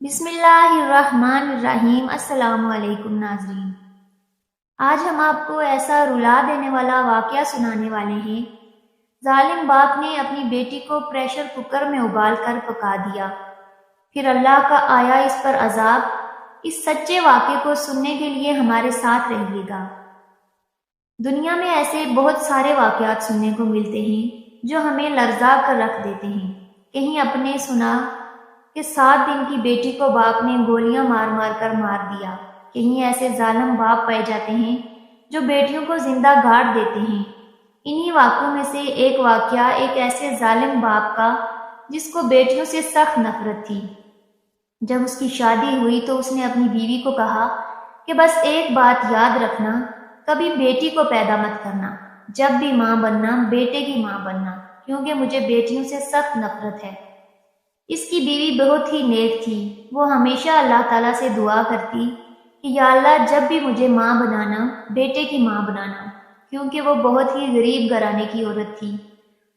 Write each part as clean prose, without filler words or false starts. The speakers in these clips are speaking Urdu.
بسم اللہ الرحمن الرحیم۔ السلام علیکم ناظرین، آج ہم آپ کو ایسا رلا دینے والا واقعہ سنانے والے ہیں۔ ظالم باپ نے اپنی بیٹی کو پریشر کوکر میں ابال کر پکا دیا، پھر اللہ کا آیا اس پر عذاب۔ اس سچے واقعے کو سننے کے لیے ہمارے ساتھ رہیے گا۔ دنیا میں ایسے بہت سارے واقعات سننے کو ملتے ہیں جو ہمیں لرزا کر رکھ دیتے ہیں۔ کہیں اپنے سنا کہ 7 دن کی بیٹی کو باپ نے گولیاں مار مار کر مار دیا۔ کہیں ایسے ظالم باپ پائے جاتے ہیں جو بیٹیوں کو زندہ گاڑ دیتے ہیں۔ انہی واقعوں میں سے ایک واقعہ ایک ایسے ظالم باپ کا جس کو بیٹیوں سے سخت نفرت تھی۔ جب اس کی شادی ہوئی تو اس نے اپنی بیوی کو کہا کہ بس ایک بات یاد رکھنا، کبھی بیٹی کو پیدا مت کرنا، جب بھی ماں بننا بیٹے کی ماں بننا، کیونکہ مجھے بیٹیوں سے سخت نفرت ہے۔ اس کی بیوی بہت ہی نیک تھی۔ وہ ہمیشہ اللہ تعالیٰ سے دعا کرتی کہ یا اللہ جب بھی مجھے ماں بنانا بیٹے کی ماں بنانا، کیونکہ وہ بہت ہی غریب گھرانے کی عورت تھی،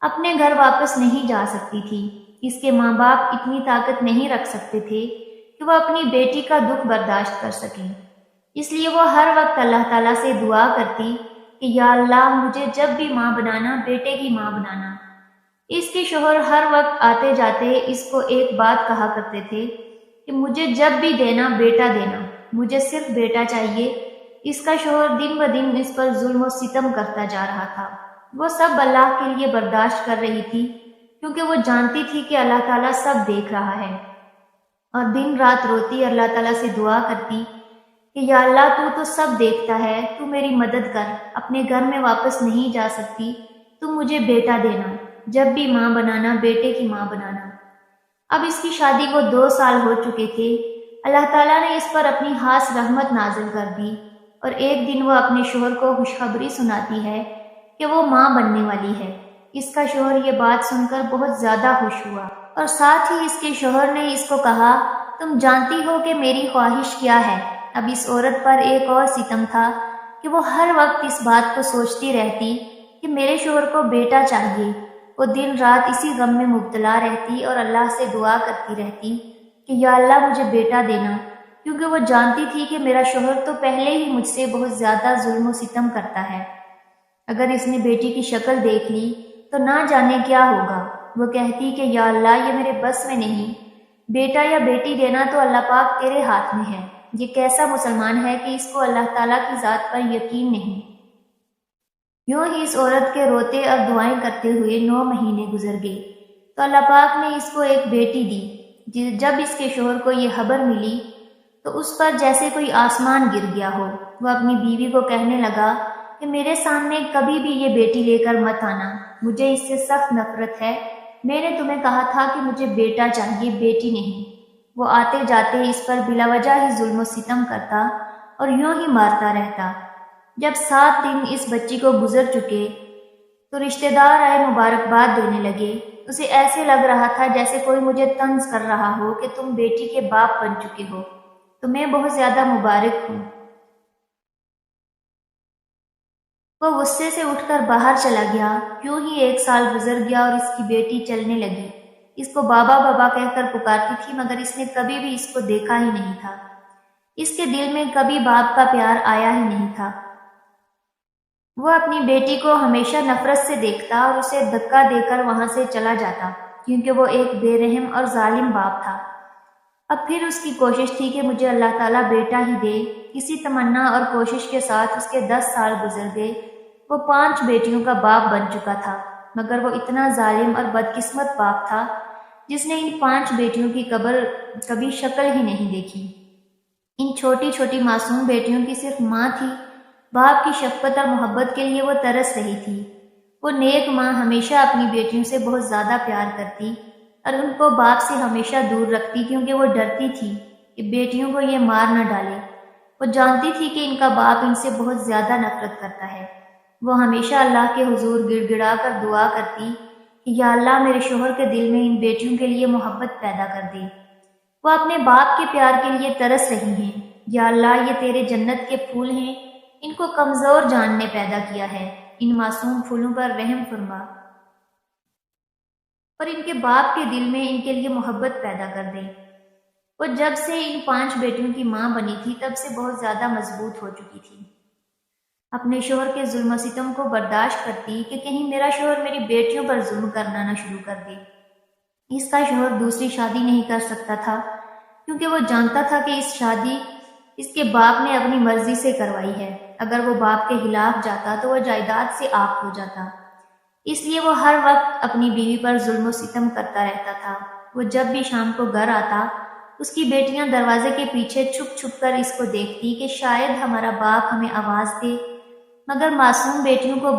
اپنے گھر واپس نہیں جا سکتی تھی۔ اس کے ماں باپ اتنی طاقت نہیں رکھ سکتے تھے کہ وہ اپنی بیٹی کا دکھ برداشت کر سکیں، اس لیے وہ ہر وقت اللہ تعالیٰ سے دعا کرتی کہ یا اللہ مجھے جب بھی ماں بنانا بیٹے کی ماں بنانا۔ اس کے شوہر ہر وقت آتے جاتے اس کو ایک بات کہا کرتے تھے کہ مجھے جب بھی دینا بیٹا دینا، مجھے صرف بیٹا چاہیے۔ اس کا شوہر دن بدن اس پر ظلم و ستم کرتا جا رہا تھا۔ وہ سب اللہ کے لیے برداشت کر رہی تھی، کیونکہ وہ جانتی تھی کہ اللہ تعالیٰ سب دیکھ رہا ہے، اور دن رات روتی اللہ تعالیٰ سے دعا کرتی کہ یا اللہ تو سب دیکھتا ہے، تو میری مدد کر، اپنے گھر میں واپس نہیں جا سکتی، تو مجھے بیٹا دینا، جب بھی ماں بنانا بیٹے کی ماں بنانا۔ اب اس کی شادی کو 2 سال ہو چکے تھے۔ اللہ تعالیٰ نے اس پر اپنی خاص رحمت نازل کر دی، اور ایک دن وہ اپنے شوہر کو خوشخبری سناتی ہے کہ وہ ماں بننے والی ہے۔ اس کا شوہر یہ بات سن کر بہت زیادہ خوش ہوا، اور ساتھ ہی اس کے شوہر نے اس کو کہا تم جانتی ہو کہ میری خواہش کیا ہے۔ اب اس عورت پر ایک اور ستم تھا کہ وہ ہر وقت اس بات کو سوچتی رہتی کہ میرے شوہر کو بیٹا چاہیے۔ وہ دن رات اسی غم میں مبتلا رہتی اور اللہ سے دعا کرتی رہتی کہ یا اللہ مجھے بیٹا دینا، کیونکہ وہ جانتی تھی کہ میرا شوہر تو پہلے ہی مجھ سے بہت زیادہ ظلم و ستم کرتا ہے۔ اگر اس نے بیٹی کی شکل دیکھ لی تو نہ جانے کیا ہوگا۔ وہ کہتی کہ یا اللہ یہ میرے بس میں نہیں، بیٹا یا بیٹی دینا تو اللہ پاک تیرے ہاتھ میں ہے۔ یہ کیسا مسلمان ہے کہ اس کو اللہ تعالیٰ کی ذات پر یقین نہیں۔ یوں ہی اس عورت کے روتے اور دعائیں کرتے ہوئے 9 مہینے گزر گئے تو اللہ پاک نے اس کو ایک بیٹی دی۔ جب اس کے شوہر کو یہ خبر ملی تو اس پر جیسے کوئی آسمان گر گیا ہو۔ وہ اپنی بیوی کو کہنے لگا کہ میرے سامنے کبھی بھی یہ بیٹی لے کر مت آنا، مجھے اس سے سخت نفرت ہے۔ میں نے تمہیں کہا تھا کہ مجھے بیٹا چاہیے، بیٹی نہیں۔ وہ آتے جاتے اس پر بلا وجہ ہی ظلم و ستم کرتا اور یوں ہی مارتا رہتا۔ جب 7 دن اس بچی کو گزر چکے تو رشتہ دار آئے مبارکباد دینے لگے۔ اسے ایسے لگ رہا تھا جیسے کوئی مجھے طنز کر رہا ہو کہ تم بیٹی کے باپ بن چکے ہو، تمہیں بہت زیادہ مبارک ہوں۔ وہ غصے سے اٹھ کر باہر چلا گیا۔ یوں ہی 1 سال گزر گیا اور اس کی بیٹی چلنے لگی۔ اس کو بابا بابا کہہ کر پکارتی تھی، مگر اس نے کبھی بھی اس کو دیکھا ہی نہیں تھا۔ اس کے دل میں کبھی باپ کا پیار آیا ہی نہیں تھا۔ وہ اپنی بیٹی کو ہمیشہ نفرت سے دیکھتا اور اسے دھکا دے کر وہاں سے چلا جاتا، کیونکہ وہ ایک بے رحم اور ظالم باپ تھا۔ اب پھر اس کی کوشش تھی کہ مجھے اللہ تعالیٰ بیٹا ہی دے۔ اسی تمنا اور کوشش کے ساتھ اس کے 10 سال گزر گئے۔ وہ 5 بیٹیوں کا باپ بن چکا تھا، مگر وہ اتنا ظالم اور بدقسمت باپ تھا جس نے ان 5 بیٹیوں کی کبھی شکل ہی نہیں دیکھی۔ ان چھوٹی چھوٹی معصوم بیٹیوں کی صرف ماں تھی۔ باپ کی شفقت اور محبت کے لیے وہ ترس رہی تھی۔ وہ نیک ماں ہمیشہ اپنی بیٹیوں سے بہت زیادہ پیار کرتی اور ان کو باپ سے ہمیشہ دور رکھتی، کیونکہ وہ ڈرتی تھی کہ بیٹیوں کو یہ مار نہ ڈالے۔ وہ جانتی تھی کہ ان کا باپ ان سے بہت زیادہ نفرت کرتا ہے۔ وہ ہمیشہ اللہ کے حضور گڑ گڑا کر دعا کرتی کہ یا اللہ میرے شوہر کے دل میں ان بیٹیوں کے لیے محبت پیدا کر دے۔ وہ اپنے باپ کے پیار کے لیے ترس رہی ہیں۔ یا اللہ یہ تیرے جنت کے پھول ہیں، ان کو کمزور جان نے پیدا کیا ہے، ان معصوم پھولوں پر رحم فرما اور ان کے باپ کے دل میں ان کے لیے محبت پیدا کر دے۔ وہ جب سے ان 5 بیٹیوں کی ماں بنی تھی تب سے بہت زیادہ مضبوط ہو چکی تھی۔ اپنے شوہر کے ظلم و ستم کو برداشت کرتی کہ کہیں میرا شوہر میری بیٹیوں پر ظلم کرنا نہ شروع کر دے۔ اس کا شوہر دوسری شادی نہیں کر سکتا تھا کیونکہ وہ جانتا تھا کہ اس شادی اس کے باپ نے اپنی مرضی سے کروائی ہے۔ اگر وہ باپ کے خلاف جاتا تو وہ جائیداد سے عاق ہو جاتا۔ اس لیے وہ ہر وقت اپنی بیوی پر ظلم و ستم کرتا رہتا تھا۔ وہ جب بھی شام کو گھر آتا اس کی بیٹیاں دروازے کے پیچھے چھپ چھپ کر اس کو دیکھتی کہ شاید ہمارا باپ ہمیں آواز دے، مگر معصوم بیٹیوں کو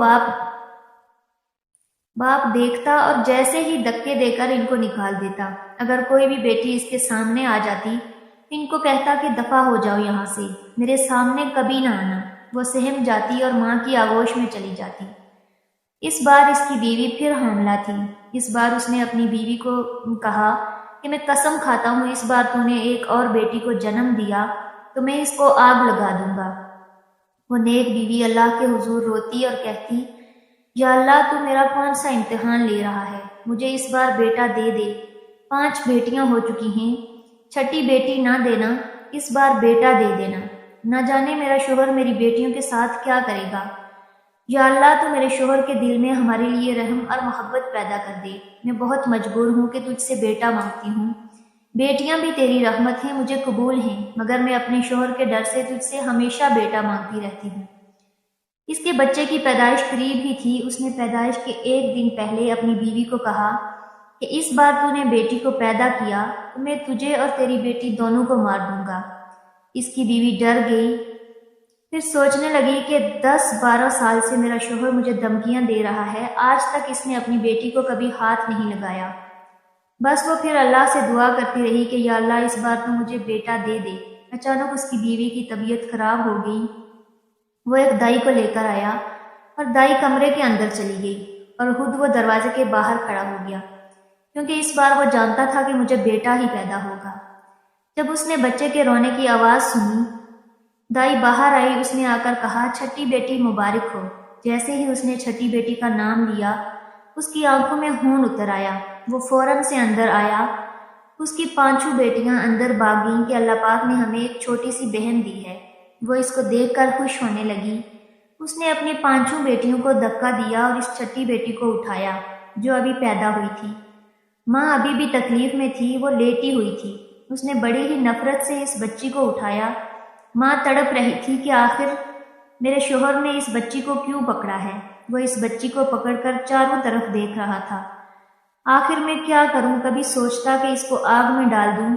باپ دیکھتا اور جیسے ہی دھکے دے کر ان کو نکال دیتا۔ اگر کوئی بھی بیٹی اس کے سامنے آ جاتی ان کو کہتا کہ دفع ہو جاؤ یہاں سے، میرے سامنے کبھی نہ آنا۔ وہ سہم جاتی اور ماں کی آغوش میں چلی جاتی۔ اس بار اس کی بیوی پھر حاملہ تھی۔ اس بار اس نے اپنی بیوی کو کہا کہ میں قسم کھاتا ہوں اس بار تو نے ایک اور بیٹی کو جنم دیا تو میں اس کو آگ لگا دوں گا۔ وہ نیک بیوی اللہ کے حضور روتی اور کہتی، یا اللہ تو میرا کون سا امتحان لے رہا ہے، مجھے اس بار بیٹا دے دے۔ 5 بیٹیاں ہو چکی ہیں، 6ٹھی بیٹی نہ دینا، اس بار بیٹا دے دینا۔ نہ جانے میرا شوہر میری بیٹیوں کے ساتھ کیا کرے گا۔ یا اللہ تو میرے شوہر کے دل میں ہمارے لیے رحم اور محبت پیدا کر دے۔ میں بہت مجبور ہوں کہ تجھ سے بیٹا مانگتی ہوں۔ بیٹیاں بھی تیری رحمت ہیں، مجھے قبول ہیں، مگر میں اپنے شوہر کے ڈر سے تجھ سے ہمیشہ بیٹا مانگتی رہتی ہوں۔ اس کے بچے کی پیدائش قریب ہی تھی۔ اس نے پیدائش کے 1 دن پہلے اپنی بیوی کو کہا کہ اس بار تو نے بیٹی کو پیدا کیا تو میں تجھے اور تیری بیٹی دونوں کو مار دوں گا۔ اس کی بیوی ڈر گئی، پھر سوچنے لگی کہ 10-12 سال سے میرا شوہر مجھے دھمکیاں دے رہا ہے، آج تک اس نے اپنی بیٹی کو کبھی ہاتھ نہیں لگایا۔ بس وہ پھر اللہ سے دعا کرتی رہی کہ یا اللہ اس بار تو مجھے بیٹا دے دے۔ اچانک اس کی بیوی کی طبیعت خراب ہو گئی۔ وہ ایک دائی کو لے کر آیا اور دائی کمرے کے اندر چلی گئی اور خود وہ دروازے کے باہر کھڑا ہو گیا، کیونکہ اس بار وہ جانتا تھا کہ مجھے بیٹا ہی پیدا ہوگا۔ جب اس نے بچے کے رونے کی آواز سنی، دائی باہر آئی۔ اس نے آ کر کہا، 6ٹھی بیٹی مبارک ہو۔ جیسے ہی اس نے 6ٹھی بیٹی کا نام لیا اس کی آنکھوں میں خون اتر آیا۔ وہ فوراً سے اندر آیا۔ اس کی 5 بیٹیاں اندر بھاگ گئیں کہ اللہ پاک نے ہمیں ایک چھوٹی سی بہن دی ہے۔ وہ اس کو دیکھ کر خوش ہونے لگی۔ اس نے اپنی 5 بیٹیوں کو دھکا دیا اور اس 6ٹھی بیٹی کو اٹھایا جو ابھی پیدا ہوئی تھی۔ ماں ابھی بھی تکلیف میں تھی، وہ لیٹی ہوئی تھی۔ اس نے بڑی ہی نفرت سے اس بچی کو اٹھایا۔ ماں تڑپ رہی تھی کہ آخر میرے شوہر نے اس بچی کو کیوں پکڑا ہے۔ وہ اس بچی کو پکڑ کر چاروں طرف دیکھ رہا تھا۔ آخر میں کیا کروں، کبھی سوچتا کہ اس کو آگ میں ڈال دوں۔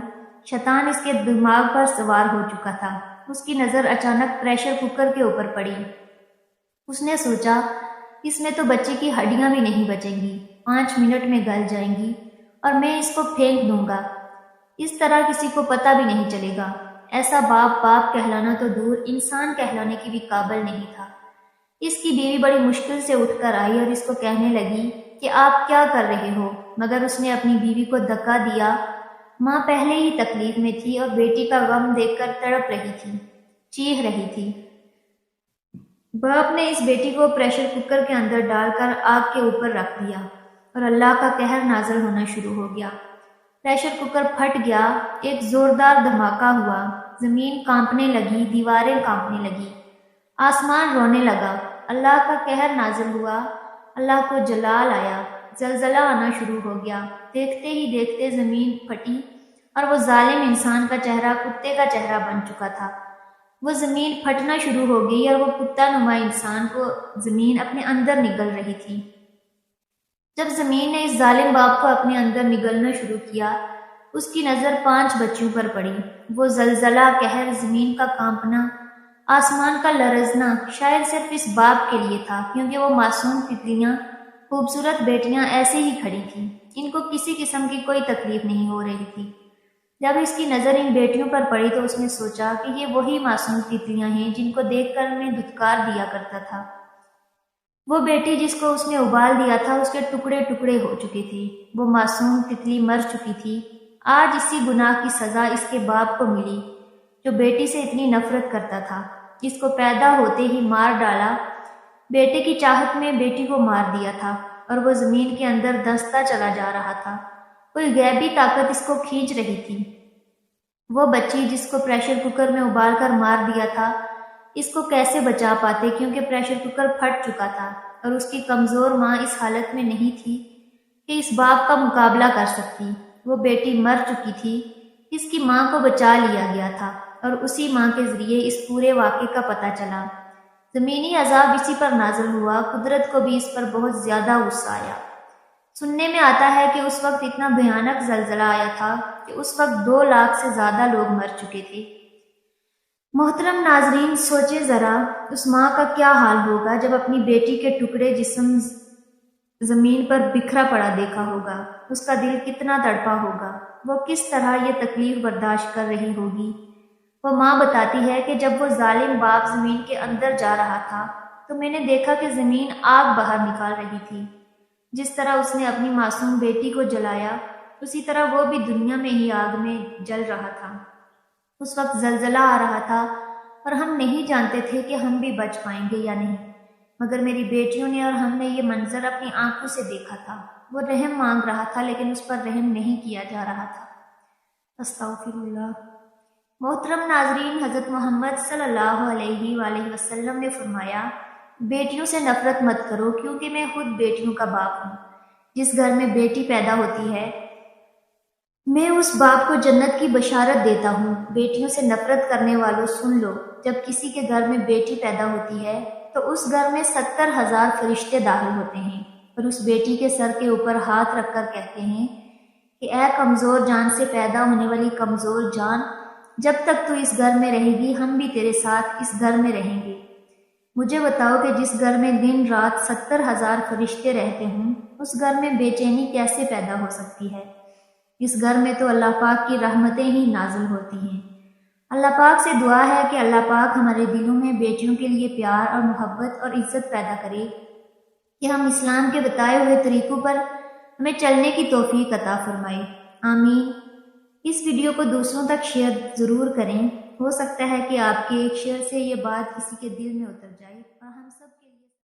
شیطان اس کے دماغ پر سوار ہو چکا تھا۔ اس کی نظر اچانک پریشر کوکر کے اوپر پڑی۔ اس نے سوچا اس میں تو بچے کی ہڈیاں بھی نہیں بچیں گی، 5 منٹ میں گل جائیں گی اور میں اس کو پھینک دوں گا۔ اس طرح کسی کو پتہ بھی نہیں چلے گا۔ ایسا باپ کہلانا تو دور، انسان کہلانے کی بھی قابل نہیں تھا۔ اس کی بیوی بڑی مشکل سے اٹھ کر آئی اور اس کو کہنے لگی کہ آپ کیا کر رہے ہو، مگر اس نے اپنی بیوی کو دھکا دیا۔ ماں پہلے ہی تکلیف میں تھی اور بیٹی کا غم دیکھ کر تڑپ رہی تھی، چیخ رہی تھی۔ باپ نے اس بیٹی کو پریشر کوکر کے اندر ڈال کر آگ کے اوپر رکھ دیا اور اللہ کا قہر نازل ہونا شروع ہو گیا۔ پریشر کوکر پھٹ گیا، ایک زوردار دھماکہ ہوا، زمین کانپنے لگی، دیواریں کانپنے لگی، آسمان رونے لگا۔ اللہ کا قہر نازل ہوا، اللہ کو جلال آیا، زلزلہ آنا شروع ہو گیا۔ دیکھتے ہی دیکھتے زمین پھٹی اور وہ ظالم انسان کا چہرہ کتے کا چہرہ بن چکا تھا۔ وہ زمین پھٹنا شروع ہو گئی اور وہ کتا نما انسان کو زمین اپنے اندر نگل رہی تھی۔ جب زمین نے اس ظالم باپ کو اپنے اندر نگلنا شروع کیا، اس کی نظر 5 بچیوں پر پڑی۔ وہ زلزلہ، قہر، زمین کا کانپنا، آسمان کا لرزنا شاید صرف اس باپ کے لیے تھا، کیونکہ وہ معصوم تتلیاں، خوبصورت بیٹیاں ایسے ہی کھڑی تھیں، ان کو کسی قسم کی کوئی تکلیف نہیں ہو رہی تھی۔ جب اس کی نظر ان بیٹیوں پر پڑی تو اس نے سوچا کہ یہ وہی معصوم تتلیاں ہیں جن کو دیکھ کر میں دھتکار دیا کرتا تھا۔ وہ بیٹی جس کو اس نے ابال دیا تھا اس کے ٹکڑے ٹکڑے ہو چکی تھی۔ وہ معصوم تتلی مر چکی تھی۔ آج اسی گناہ کی سزا اس کے باپ کو ملی جو بیٹی سے اتنی نفرت کرتا تھا، جس کو پیدا ہوتے ہی مار ڈالا، بیٹے کی چاہت میں بیٹی کو مار دیا تھا اور وہ زمین کے اندر دھنستا چلا جا رہا تھا۔ کوئی غیبی طاقت اس کو کھینچ رہی تھی۔ وہ بچی جس کو پریشر کوکر میں ابال کر مار دیا تھا، اس کو کیسے بچا پاتے کیونکہ پریشر کوکر پھٹ چکا تھا اور اس کی کمزور ماں اس حالت میں نہیں تھی کہ اس باپ کا مقابلہ کر سکتی۔ وہ بیٹی مر چکی تھی، اس کی ماں کو بچا لیا گیا تھا اور اسی ماں کے ذریعے اس پورے واقعے کا پتہ چلا۔ زمینی عذاب اسی پر نازل ہوا، قدرت کو بھی اس پر بہت زیادہ غصہ آیا۔ سننے میں آتا ہے کہ اس وقت اتنا بھیانک زلزلہ آیا تھا کہ اس وقت 2 لاکھ سے زیادہ لوگ مر چکے تھے۔ محترم ناظرین، سوچیں ذرا اس ماں کا کیا حال ہوگا جب اپنی بیٹی کے ٹکڑے جسم زمین پر بکھرا پڑا دیکھا ہوگا۔ اس کا دل کتنا تڑپا ہوگا، وہ کس طرح یہ تکلیف برداشت کر رہی ہوگی۔ وہ ماں بتاتی ہے کہ جب وہ ظالم باپ زمین کے اندر جا رہا تھا تو میں نے دیکھا کہ زمین آگ باہر نکال رہی تھی۔ جس طرح اس نے اپنی معصوم بیٹی کو جلایا، اسی طرح وہ بھی دنیا میں ہی آگ میں جل رہا تھا۔ اس وقت زلزلہ آ رہا تھا اور ہم نہیں جانتے تھے کہ ہم بھی بچ پائیں گے یا نہیں، مگر میری بیٹیوں نے اور ہم نے یہ منظر اپنی آنکھوں سے دیکھا تھا۔ وہ رحم مانگ رہا تھا لیکن اس پر رحم نہیں کیا جا رہا تھا۔ استغفر اللہ۔ محترم ناظرین، حضرت محمد صلی اللہ علیہ وآلہ وسلم نے فرمایا، بیٹیوں سے نفرت مت کرو کیونکہ میں خود بیٹیوں کا باپ ہوں۔ جس گھر میں بیٹی پیدا ہوتی ہے میں اس باپ کو جنت کی بشارت دیتا ہوں۔ بیٹیوں سے نفرت کرنے والوں سن لو، جب کسی کے گھر میں بیٹی پیدا ہوتی ہے تو اس گھر میں 70,000 فرشتے داخل ہوتے ہیں اور اس بیٹی کے سر کے اوپر ہاتھ رکھ کر کہتے ہیں کہ اے کمزور جان سے پیدا ہونے والی کمزور جان، جب تک تو اس گھر میں رہے گی ہم بھی تیرے ساتھ اس گھر میں رہیں گے۔ مجھے بتاؤ کہ جس گھر میں دن رات 70,000 فرشتے رہتے ہوں، اس گھر میں بے چینی کیسے پیدا ہو سکتی ہے؟ اس گھر میں تو اللہ پاک کی رحمتیں ہی نازل ہوتی ہیں۔ اللہ پاک سے دعا ہے کہ اللہ پاک ہمارے دلوں میں بیٹیوں کے لیے پیار اور محبت اور عزت پیدا کرے کہ ہم اسلام کے بتائے ہوئے طریقوں پر ہمیں چلنے کی توفیق عطا فرمائے، آمین۔ اس ویڈیو کو دوسروں تک شیئر ضرور کریں، ہو سکتا ہے کہ آپ کے ایک شیئر سے یہ بات کسی کے دل میں اتر جائے۔